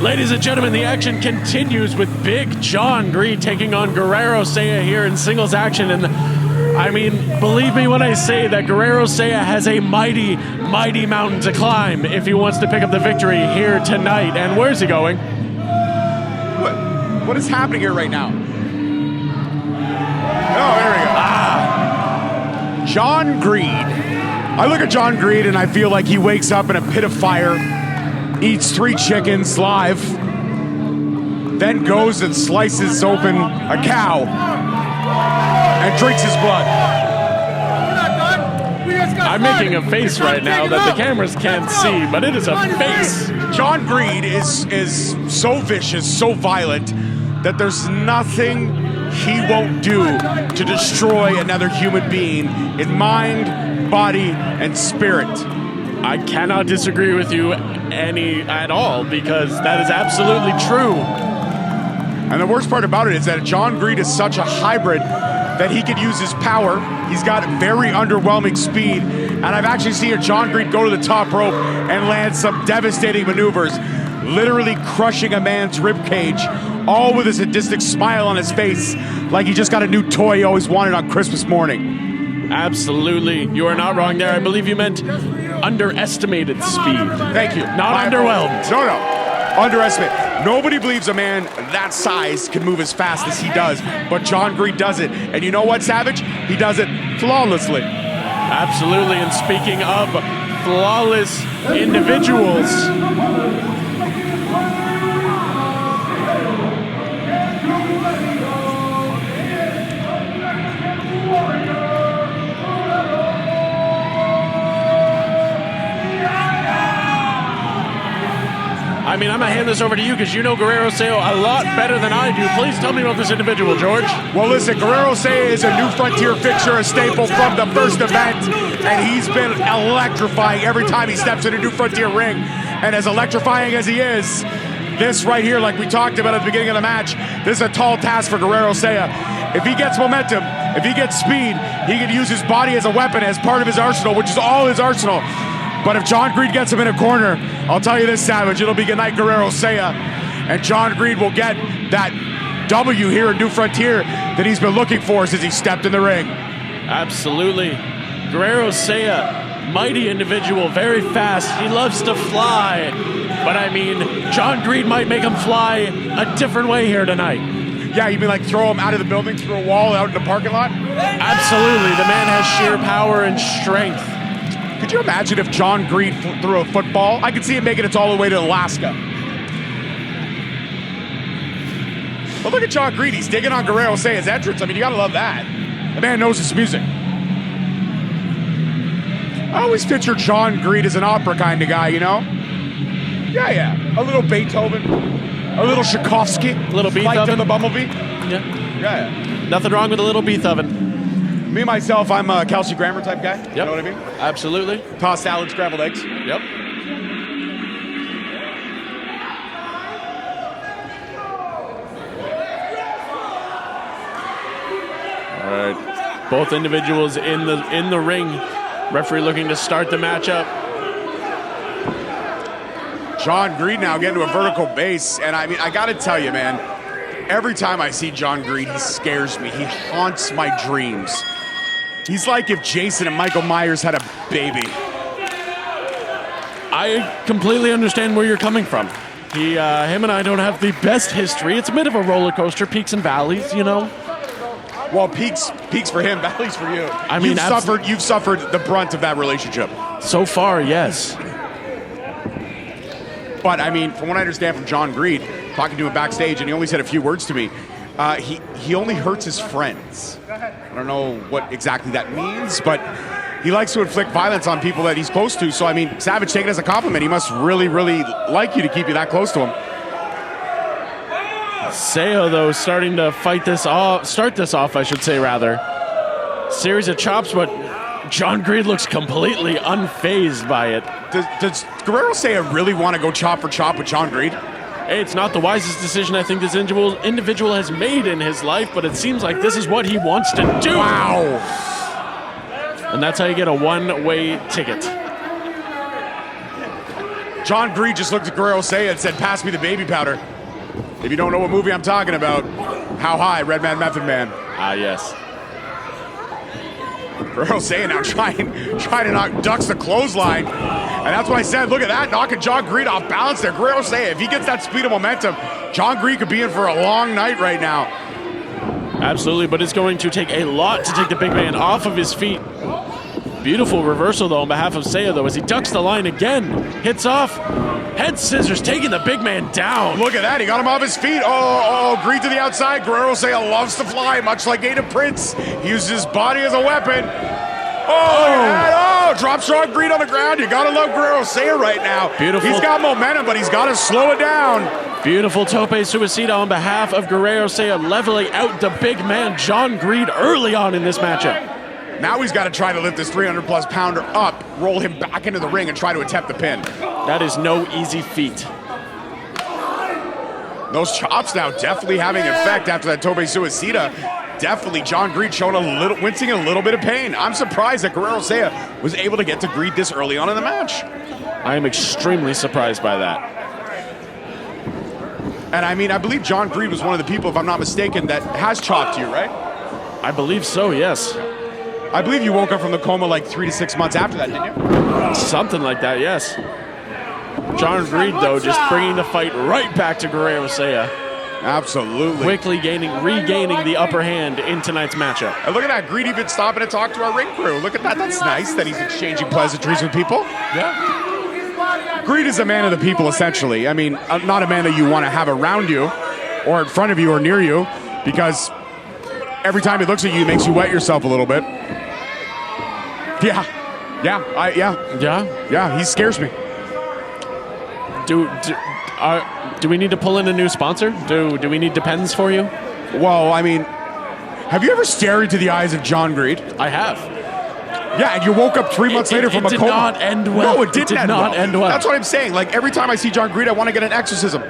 Ladies and gentlemen, the action continues with Big John Greed taking on Guerrero Seiya here in singles action. And I mean, believe me when I say that Guerrero Seiya has a mighty, mighty mountain to climb if he wants to pick up the victory here tonight. And where's he going? What is happening here right now? Oh, there we go. John Greed. I look at John Greed and I feel like he wakes up in a pit of fire, eats 3 chickens live, then goes and slices open a cow and drinks his blood. I'm making a face right now that the cameras can't see, but it is a face. John Greed is so vicious, so violent, that there's nothing he won't do to destroy another human being in mind, body, and spirit. I cannot disagree with you at all, because that is absolutely true. And the worst part about it is that John Greed is such a hybrid that he could use his power. He's got very underwhelming speed, and I've actually seen John Greed go to the top rope and land some devastating maneuvers, literally crushing a man's rib cage, all with a sadistic smile on his face, like he just got a new toy he always wanted on Christmas morning. Absolutely. You are not wrong there. I believe you meant underestimated speed. Thank you. Not underwhelmed. No. Underestimate. Nobody believes a man that size can move as fast as he does, but John Greed does it. And you know what, Savage? He does it flawlessly. Absolutely. And speaking of flawless individuals, I mean, I'm going to hand this over to you because you know Guerrero Seiya a lot better than I do. Please tell me about this individual, George. Well, listen, Guerrero Seiya is a New Frontier fixture, a staple from the first event, and he's been electrifying every time he steps in a New Frontier ring. And as electrifying as he is, this right here, like we talked about at the beginning of the match, this is a tall task for Guerrero Seiya. If he gets momentum, if he gets speed, he can use his body as a weapon, as part of his arsenal, which is all his arsenal. But if John Greed gets him in a corner, I'll tell you this, Savage, it'll be goodnight Guerrero Seiya, and John Greed will get that W here in New Frontier that he's been looking for since he stepped in the ring. Absolutely. Guerrero Seiya, mighty individual, very fast. He loves to fly. But I mean, John Greed might make him fly a different way here tonight. Yeah, you mean like throw him out of the building through a wall out in the parking lot? Absolutely. The man has sheer power and strength. Could you imagine if John Greed threw a football? I could see him making it all the way to Alaska. But look at John Greed. He's digging on Guerrero Seiya's entrance. I mean, you gotta love that. The man knows his music. I always picture John Greed as an opera kind of guy, you know? Yeah. A little Beethoven, a little Tchaikovsky, a little Beethoven. Flight of the Bumblebee. Yeah. Nothing wrong with a little Beethoven. Me, myself, I'm a Kelsey Grammer type guy. Yep. You know what I mean? Absolutely. Tossed salad, scrambled eggs. Yep. All right. Both individuals in the ring. Referee looking to start the matchup. John Greed now getting to a vertical base, and I mean, I got to tell you, man, every time I see John Greed, he scares me. He haunts my dreams. He's like if Jason and Michael Myers had a baby. I completely understand where you're coming from. Him and I don't have the best history. It's a bit of a roller coaster, peaks and valleys, you know. Well, peaks for him, valleys for you. I mean, you've suffered the brunt of that relationship. So far, yes. But I mean, from what I understand from John Greed, talking to him backstage, and he only said a few words to me, he only hurts his friends. I don't know what exactly that means, but he likes to inflict violence on people that he's close to. So, I mean, Savage, take it as a compliment. He must really, really like you to keep you that close to him. Seiya, though, starting to start this off, I should say, rather. Series of chops, but John Greed looks completely unfazed by it. Does Guerrero Seiya really want to go chop for chop with John Greed? It's not the wisest decision I think this individual has made in his life, but it seems like this is what he wants to do. Wow. And that's how you get a one-way ticket. John Greed just looked at Guerrero Seiya and said, pass me the baby powder. If you don't know what movie I'm talking about, How High? Red Man, Method Man. Ah, yes. Guerrero Seiya now trying to knock ducks the clothesline. And that's what I said. Look at that, knocking John Greed off balance there. Guerrero Seiya, if he gets that speed of momentum, John Greed could be in for a long night right now. Absolutely, but it's going to take a lot to take the big man off of his feet. Beautiful reversal, though, on behalf of Seiya, though, as he ducks the line again. Hits off. Head scissors, taking the big man down. Look at that. He got him off his feet. Oh, Greed to the outside. Guerrero Seiya loves to fly, much like Ada Prince. He uses his body as a weapon. Oh, drops John Greed on the ground. You got to love Guerrero Seiya right now. Beautiful. He's got momentum, but he's got to slow it down. Beautiful tope suicida on behalf of Guerrero Seiya, leveling out the big man, John Greed, early on in this matchup. Now he's got to try to lift this 300-plus pounder up, roll him back into the ring, and try to attempt the pin. That is no easy feat. Those chops now definitely having effect after that tope suicida. Definitely John Greed showing wincing a little bit of pain. I'm surprised that Guerrero Seiya was able to get to Greed this early on in the match. I am extremely surprised by that. And I mean, I believe John Greed was one of the people, if I'm not mistaken, that has chopped you, right? I believe so, yes. I believe you woke up from the coma like 3 to 6 months after that, didn't you? Something like that, yes. John Greed, though, just bringing the fight right back to Guerrero Seiya. Absolutely. Quickly regaining the upper hand in tonight's matchup. And look at that, Greed even stopping to talk to our ring crew. Look at that, that's nice that he's exchanging pleasantries with people. Yeah. Greed is a man of the people, essentially. I mean, not a man that you want to have around you or in front of you or near you, because every time he looks at you, he makes you wet yourself a little bit. Yeah, he scares me. Do we need to pull in a new sponsor? Do we need Depends for you? Well, I mean, have you ever stared into the eyes of John Greed? I have. Yeah, and you woke up 3 months later from a coma. It did not end well. No, it did not end well. That's what I'm saying. Like, every time I see John Greed, I want to get an exorcism.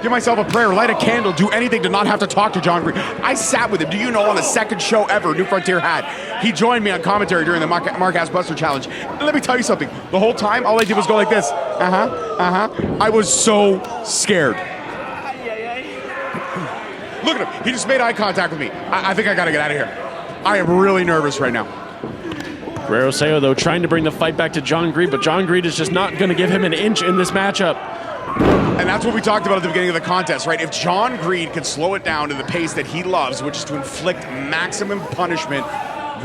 Give myself a prayer, light a candle, do anything to not have to talk to John Greed. I sat with him, do you know, on the second show ever New Frontier had. He joined me on commentary during the Mark Ass Buster Challenge. And let me tell you something. The whole time, all I did was go like this. I was so scared. Look at him. He just made eye contact with me. I think I got to get out of here. I am really nervous right now. Guerrero Seiya, though, trying to bring the fight back to John Greed, but John Greed is just not going to give him an inch in this matchup. And that's what we talked about at the beginning of the contest, right? If John Greed can slow it down to the pace that he loves, which is to inflict maximum punishment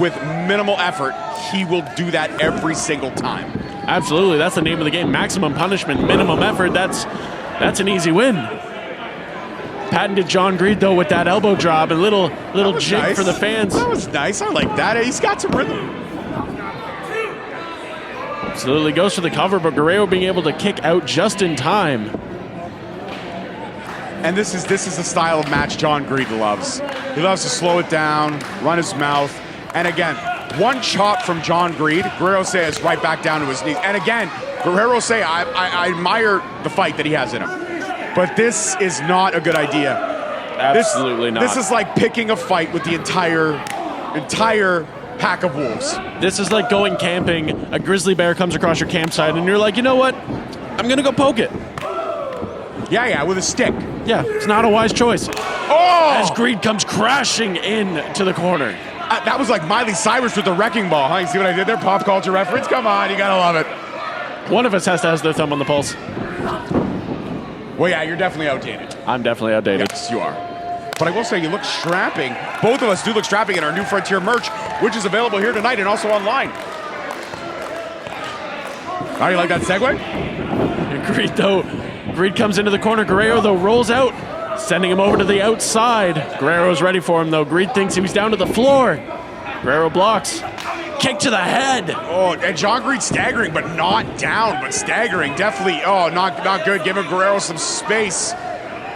with minimal effort, he will do that every single time. Absolutely. That's the name of the game. Maximum punishment, minimum effort. That's an easy win. Patented John Greed, though, with that elbow drop and little jig nice for the fans. That was nice. I like that. He's got some rhythm. Absolutely goes for the cover, but Guerrero being able to kick out just in time. And this is the style of match John Greed loves. He loves to slow it down, run his mouth. And again, one chop from John Greed, Guerrero Seiya is right back down to his knees. And again, Guerrero Seiya, I admire the fight that he has in him. But this is not a good idea. Absolutely not. This is like picking a fight with the entire pack of wolves. This is like going camping, a grizzly bear comes across your campsite, and you're like, you know what? I'm going to go poke it. Yeah, with a stick. Yeah, it's not a wise choice. Oh! As Greed comes crashing in to the corner. That was like Miley Cyrus with the wrecking ball, huh? You see what I did there? Pop culture reference? Come on, you gotta love it. One of us has to have their thumb on the pulse. Well, yeah, you're definitely outdated. I'm definitely outdated. Yes, you are. But I will say, you look strapping. Both of us do look strapping in our New Frontier merch, which is available here tonight and also online. How do you like that segue? Greed comes into the corner. Guerrero, though, rolls out, sending him over to the outside. Guerrero's ready for him, though. Greed thinks he was down to the floor. Guerrero blocks. Kick to the head. Oh, and John Greed staggering, but not down, but staggering. Definitely, not good. Giving Guerrero some space.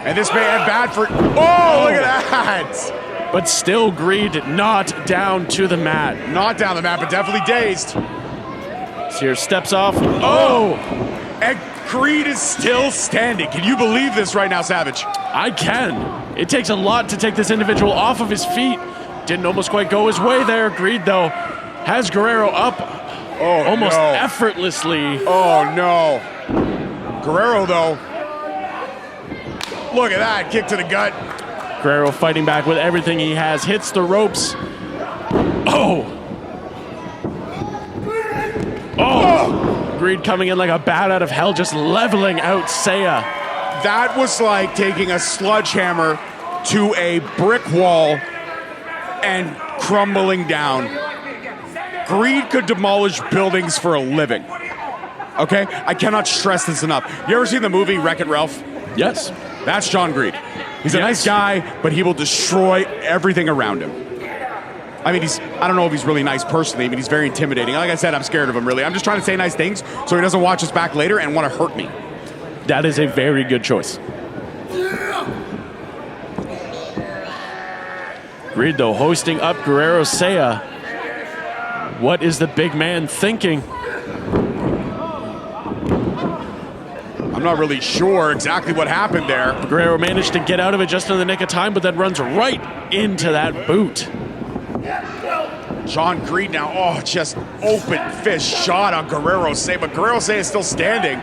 And this may end bad for... Oh, look at that! But still, Greed not down to the mat. Not down the mat, but definitely dazed. Sears steps off. Oh! And Greed is still standing. Can you believe this right now, Savage? I can. It takes a lot to take this individual off of his feet. Didn't almost quite go his way there. Greed, though, has Guerrero up almost effortlessly. Oh, no. Guerrero, though. Look at that. Kick to the gut. Guerrero fighting back with everything he has. Hits the ropes. Oh! Greed coming in like a bat out of hell, just leveling out Seiya. That was like taking a sledgehammer to a brick wall and crumbling down. Greed could demolish buildings for a living. Okay? I cannot stress this enough. You ever seen the movie Wreck-It Ralph? Yes. That's John Greed. He's a nice guy, but he will destroy everything around him. I mean, I don't know if he's really nice personally. I mean, he's very intimidating. Like I said, I'm scared of him, really. I'm just trying to say nice things so he doesn't watch us back later and want to hurt me. That is a very good choice. Greed, though, hosting up Guerrero Seiya. What is the big man thinking? I'm not really sure exactly what happened there. Guerrero managed to get out of it just in the nick of time, but then runs right into that boot. John Greed now, just open fist shot on Guerrero Seiya, but Guerrero Seiya is still standing.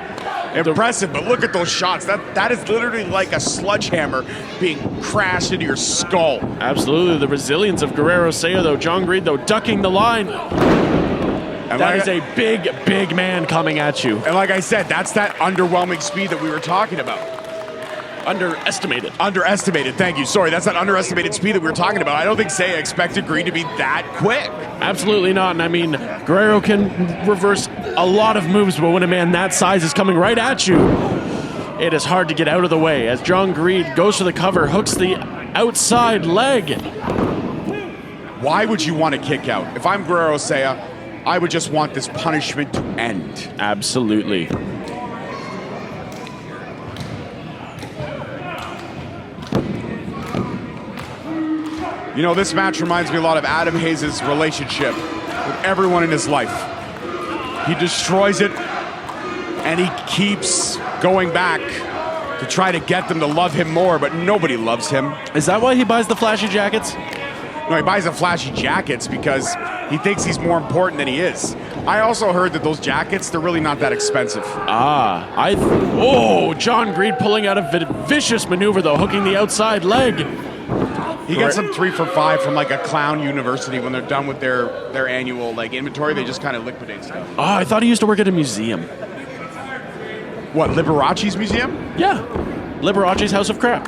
Impressive, but look at those shots. That is literally like a sledgehammer being crashed into your skull. Absolutely, the resilience of Guerrero Seiya, though. John Greed, though, ducking the line. And that is a big, big man coming at you. And like I said, that's that underwhelming speed that we were talking about. Underestimated. Underestimated, thank you. Sorry, that's that underestimated speed that we were talking about. I don't think Seiya expected Greed to be that quick. Absolutely not. And I mean, Guerrero can reverse a lot of moves, but when a man that size is coming right at you, it is hard to get out of the way. As John Greed goes for the cover, hooks the outside leg. Why would you want to kick out? If I'm Guerrero Seiya, I would just want this punishment to end. Absolutely. You know, this match reminds me a lot of Adam Hayes' relationship with everyone in his life. He destroys it, and he keeps going back to try to get them to love him more, but nobody loves him. Is that why he buys the flashy jackets? No, he buys the flashy jackets because he thinks he's more important than he is. I also heard that those jackets, they're really not that expensive. John Greed pulling out a vicious maneuver, though, hooking the outside leg. He gets them 3 for 5 from like a clown university when they're done with their annual like inventory. They just kind of liquidate stuff. Oh, I thought he used to work at a museum. What, Liberace's museum? Yeah, Liberace's House of Crap.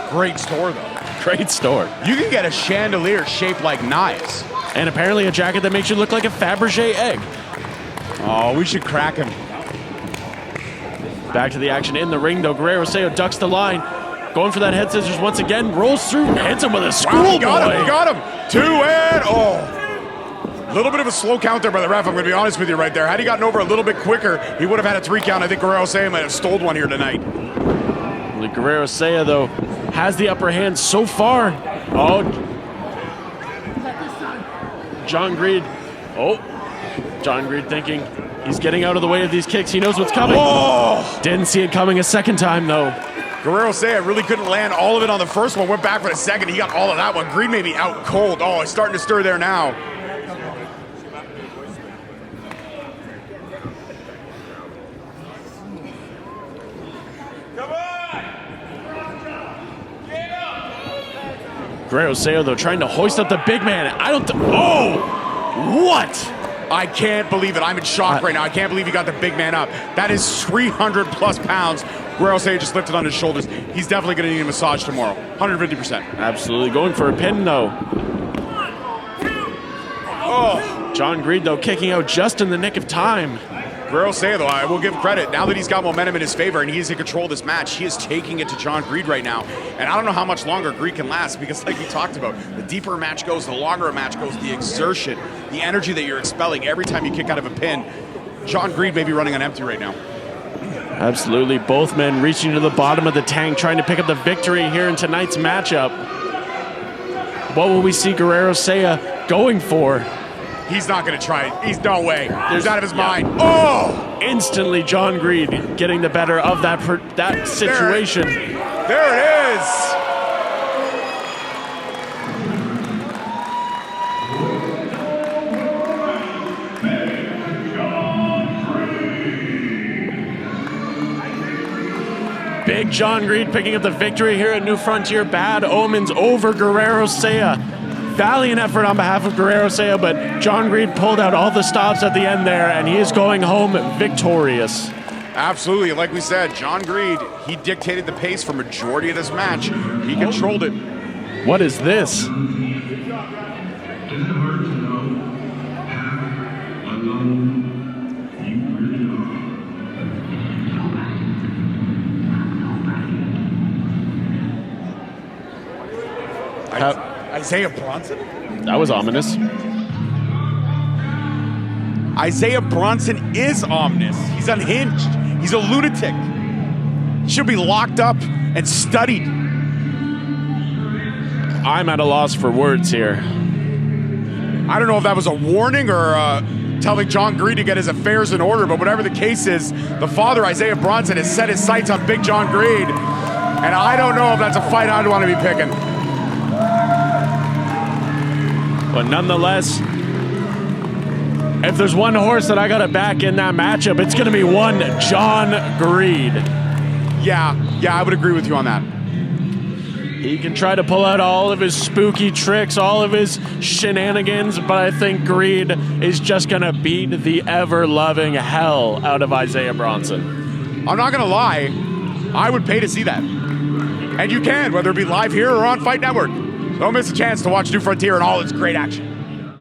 Great store, though. Great store. You can get a chandelier shaped like knives. And apparently a jacket that makes you look like a Fabergé egg. Oh, we should crack him. Back to the action in the ring, though. Guerrero Seiya ducks the line. Going for that head scissors once again. Rolls through, hits him with a schoolboy. Wow, he got him. 2 and a little bit of a slow count there by the ref. I'm going to be honest with you right there. Had he gotten over a little bit quicker, he would have had a 3 count. I think Guerrero Seiya might have stole one here tonight. Guerrero Seiya, though, has the upper hand so far. John Greed. John Greed thinking he's getting out of the way of these kicks. He knows what's coming. Didn't see it coming a second time, though. Guerrero Seiya really couldn't land all of it on the first one. Went back for the second. He got all of that one. Greed may be out cold. It's starting to stir there now. Guerrero Seiya, though, trying to hoist up the big man. What? I can't believe it. I'm in shock right now. I can't believe he got the big man up. That is 300 plus pounds. Guerrero Seiya just lifted on his shoulders. He's definitely going to need a massage tomorrow. 150%. Absolutely. Going for a pin, though. John Greed, though, kicking out just in the nick of time. Guerrero Seiya, though, I will give credit. Now that he's got momentum in his favor and he's in control of this match, he is taking it to John Greed right now. And I don't know how much longer Greed can last because, like we talked about, the deeper a match goes, the longer a match goes, the exertion, the energy that you're expelling every time you kick out of a pin. John Greed may be running on empty right now. Absolutely. Both men reaching to the bottom of the tank, trying to pick up the victory here in tonight's matchup. What will we see Guerrero Seiya going for? He's not going to try it. He's no way. He's out of his mind. Oh! Instantly, John Greed getting the better of that situation. There it is. Big John Greed picking up the victory here at New Frontier. Bad Omens over Guerrero Seiya. Valiant effort on behalf of Guerrero Seiya, but John Greed pulled out all the stops at the end there, and he is going home victorious. Absolutely. Like we said, John Greed, he dictated the pace for majority of this match. He controlled it. What is this? Isaiah Bronson? That was ominous. Isaiah Bronson is ominous. He's unhinged. He's a lunatic. He should be locked up and studied. I'm at a loss for words here. I don't know if that was a warning or telling John Greed to get his affairs in order, but whatever the case is, the father, Isaiah Bronson, has set his sights on Big John Greed, and I don't know if that's a fight I'd want to be picking. But nonetheless, if there's one horse that I got to back in that matchup, it's going to be one John Greed. Yeah, I would agree with you on that. He can try to pull out all of his spooky tricks, all of his shenanigans, but I think Greed is just going to beat the ever-loving hell out of Isaiah Bronson. I'm not going to lie, I would pay to see that. And you can, whether it be live here or on Fight Network. Don't miss a chance to watch New Frontier and all its great action.